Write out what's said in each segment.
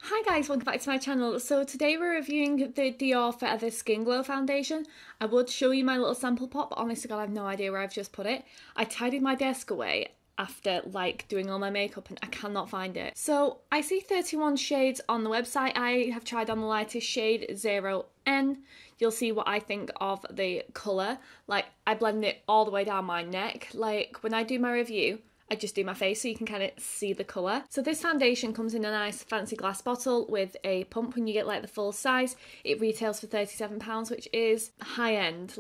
Hi guys, welcome back to my channel. So today we're reviewing the Dior Forever Skin Glow Foundation. I would show you my little sample pot, but honestly God, I have no idea where I've just put it. I tidied my desk away after doing all my makeup and I cannot find it. So I see 31 shades on the website. I have tried on the lightest shade 0N. You'll see what I think of the colour. I blend it all the way down my neck. When I do my review, I just do my face so you can kind of see the colour. So this foundation comes in a nice fancy glass bottle with a pump when you get the full size. It retails for £37, which is high end.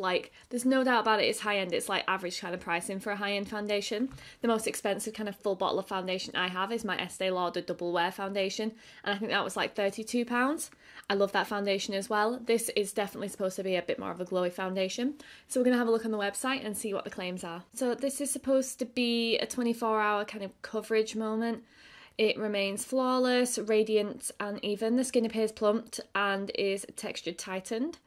There's no doubt about it, it's high end. It's average kind of pricing for a high end foundation. The most expensive kind of full bottle of foundation I have is my Estee Lauder Double Wear foundation, and I think that was £32. I love that foundation as well. This is definitely supposed to be a bit more of a glowy foundation. So we're going to have a look on the website and see what the claims are. So this is supposed to be a 24-hour kind of coverage moment. It remains flawless, radiant and even. The skin appears plumped and is textured tightened.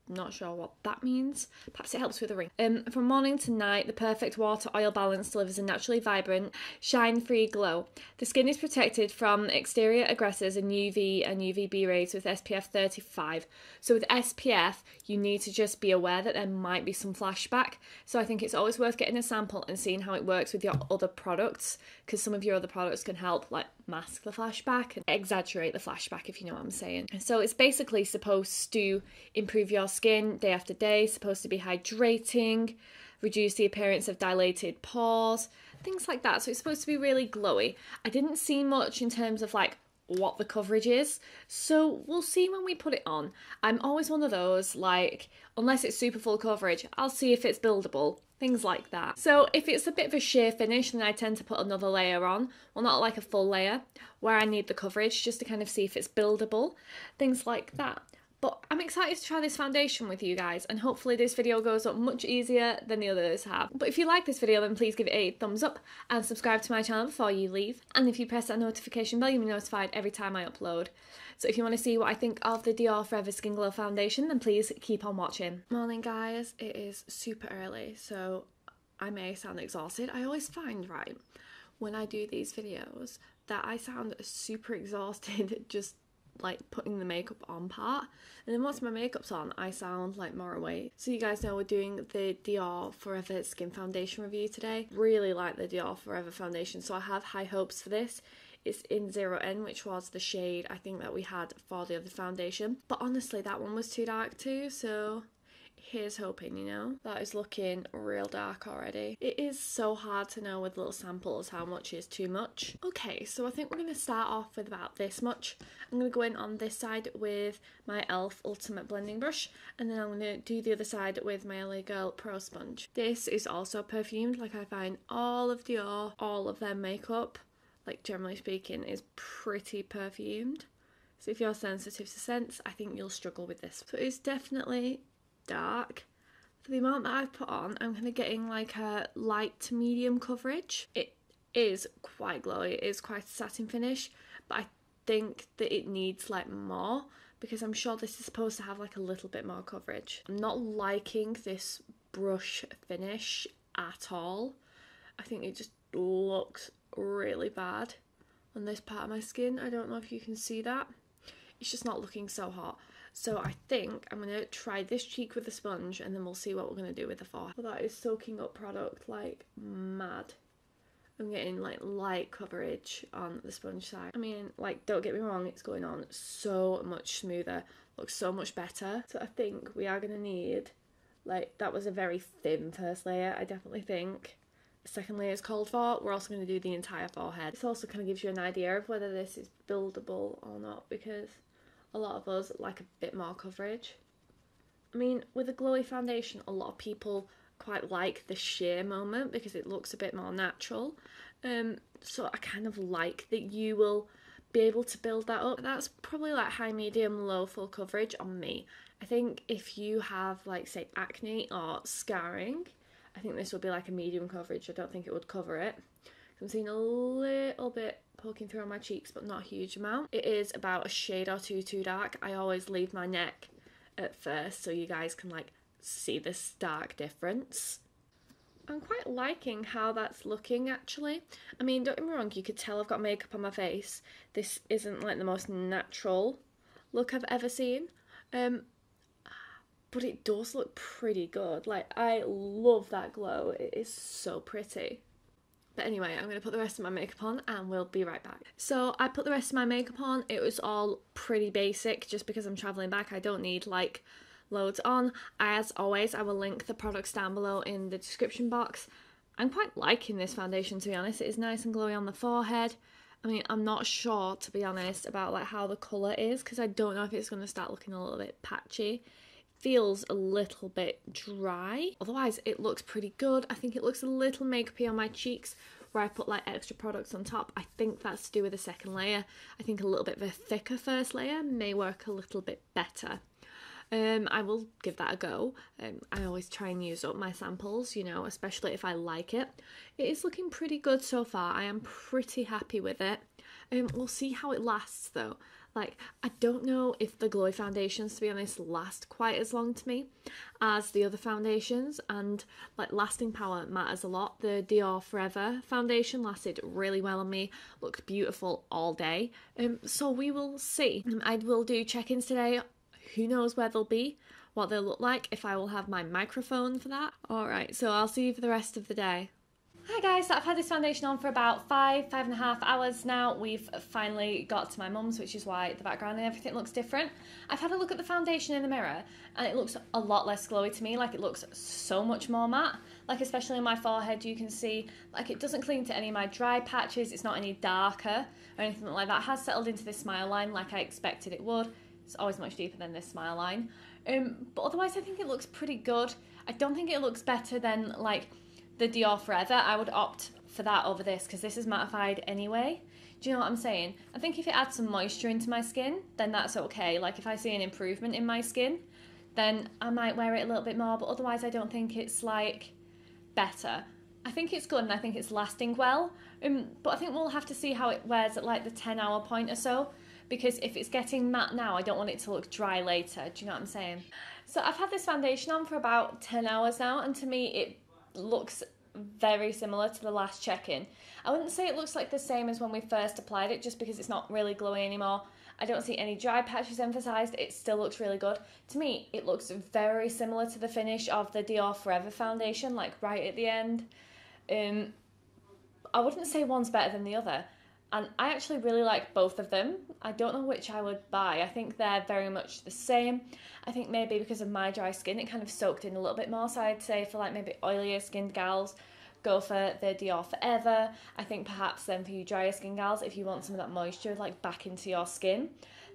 Not sure what that means. Perhaps it helps with a ring. From morning to night, the perfect water-oil balance delivers a naturally vibrant, shine-free glow. The skin is protected from exterior aggressors and UV and UVB rays with SPF 35. So with SPF, you need to just be aware that there might be some flashback. So I think it's always worth getting a sample and seeing how it works with your other products, because some of your other products can help mask the flashback and exaggerate the flashback, if you know what I'm saying. So it's basically supposed to improve your skin day after day, supposed to be hydrating, reduce the appearance of dilated pores, things like that. So it's supposed to be really glowy. I didn't see much in terms of what the coverage is, so we'll see when we put it on. I'm always one of those, unless it's super full coverage, I'll see if it's buildable, things like that. So if it's a bit of a sheer finish, then I tend to put another layer on. Well, not a full layer, where I need the coverage, just to kind of see if it's buildable, things like that. But I'm excited to try this foundation with you guys, and hopefully this video goes up much easier than the others have. But if you like this video, then please give it a thumbs up and subscribe to my channel before you leave. And if you press that notification bell, you'll be notified every time I upload. So if you want to see what I think of the Dior Forever Skin Glow Foundation, then please keep on watching. Morning guys, it is super early, so I may sound exhausted. I always find, right, when I do these videos, that I sound super exhausted just putting the makeup on part, and then once my makeup's on I sound more awake. So you guys know we're doing the Dior Forever Skin Foundation review today. Really like the Dior Forever foundation, so I have high hopes for this. It's in 0N, which was the shade I think that we had for the other foundation, but honestly that one was too dark too, so here's hoping, you know. That is looking real dark already. It is so hard to know with little samples how much is too much. Okay, so I think we're going to start off with about this much. I'm going to go in on this side with my e.l.f. Ultimate Blending Brush, and then I'm going to do the other side with my LA Girl Pro Sponge. This is also perfumed. I find all of Dior, all of their makeup, generally speaking, is pretty perfumed. So if you're sensitive to scents, I think you'll struggle with this. So it's definitely dark. For the amount that I've put on, I'm kind of getting a light to medium coverage. It is quite glowy, it is quite a satin finish, but I think that it needs more, because I'm sure this is supposed to have a little bit more coverage. I'm not liking this brush finish at all. I think it just looks really bad on this part of my skin. I don't know if you can see that. It's just not looking so hot. So I think I'm going to try this cheek with the sponge, and then we'll see what we're going to do with the forehead. Well, that is soaking up product like mad. I'm getting light coverage on the sponge side. I mean, don't get me wrong, it's going on so much smoother, looks so much better. So I think we are going to need, that was a very thin first layer. I definitely think the second layer is called for. We're also going to do the entire forehead. This also kind of gives you an idea of whether this is buildable or not, because a lot of us like a bit more coverage. I mean, with a glowy foundation, a lot of people quite like the sheer moment because it looks a bit more natural. So I kind of like that you will be able to build that up. That's probably high, medium, low full coverage on me. I think if you have say acne or scarring, I think this would be a medium coverage. I don't think it would cover it. I'm seeing a little bit poking through on my cheeks, but not a huge amount. It is about a shade or two too dark. I always leave my neck at first so you guys can see this stark difference. I'm quite liking how that's looking actually. I mean, don't get me wrong, you could tell I've got makeup on my face. This isn't like the most natural look I've ever seen. But it does look pretty good. Like, I love that glow. It is so pretty. But anyway, I'm going to put the rest of my makeup on and we'll be right back. So I put the rest of my makeup on. It was all pretty basic just because I'm travelling back. I don't need like loads on. As always, I will link the products down below in the description box. I'm quite liking this foundation, to be honest. It is nice and glowy on the forehead. I mean, I'm not sure, to be honest, about like how the colour is because I don't know if it's going to start looking a little bit patchy. Feels a little bit dry. Otherwise, it looks pretty good. I think it looks a little makeupy on my cheeks where I put like extra products on top. I think that's to do with the second layer. I think a little bit of a thicker first layer may work a little bit better. I will give that a go. I always try and use up my samples, you know, especially if I like it. It is looking pretty good so far. I am pretty happy with it. We'll see how it lasts though. Like, I don't know if the glowy foundations, to be honest, last quite as long to me as the other foundations, and like lasting power matters a lot. The Dior Forever foundation lasted really well on me, looked beautiful all day. So we will see. I will do check-ins today. Who knows where they'll be, what they'll look like, if I will have my microphone for that. Alright, so I'll see you for the rest of the day. Hi guys, so I've had this foundation on for about 5.5 hours now. We've finally got to my mum's, which is why the background and everything looks different. I've had a look at the foundation in the mirror and it looks a lot less glowy to me. Like, it looks so much more matte. Like, especially on my forehead, you can see like it doesn't cling to any of my dry patches. It's not any darker or anything like that. It has settled into this smile line like I expected it would. It's always much deeper than this smile line. But otherwise I think it looks pretty good. I don't think it looks better than like the Dior Forever. I would opt for that over this because this is mattified anyway. Do you know what I'm saying? I think if it adds some moisture into my skin, then that's okay. Like, if I see an improvement in my skin, then I might wear it a little bit more, but otherwise I don't think it's like better. I think it's good and I think it's lasting well, but I think we'll have to see how it wears at like the 10-hour point or so, because if it's getting matte now, I don't want it to look dry later. Do you know what I'm saying? So I've had this foundation on for about 10 hours now, and to me it looks very similar to the last check-in. I wouldn't say it looks like the same as when we first applied it, just because it's not really glowy anymore. I don't see any dry patches emphasised. It still looks really good. To me, it looks very similar to the finish of the Dior Forever foundation, like right at the end. I wouldn't say one's better than the other. And I actually really like both of them. I don't know which I would buy. I think they're very much the same. I think maybe because of my dry skin, it kind of soaked in a little bit more. So I'd say for like maybe oilier skinned gals, go for the Dior Forever. I think perhaps then for you drier skin gals, if you want some of that moisture like back into your skin,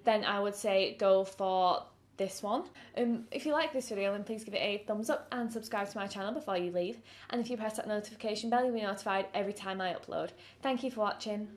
then I would say go for this one. If you like this video, then please give it a thumbs up and subscribe to my channel before you leave. And if you press that notification bell, you'll be notified every time I upload. Thank you for watching.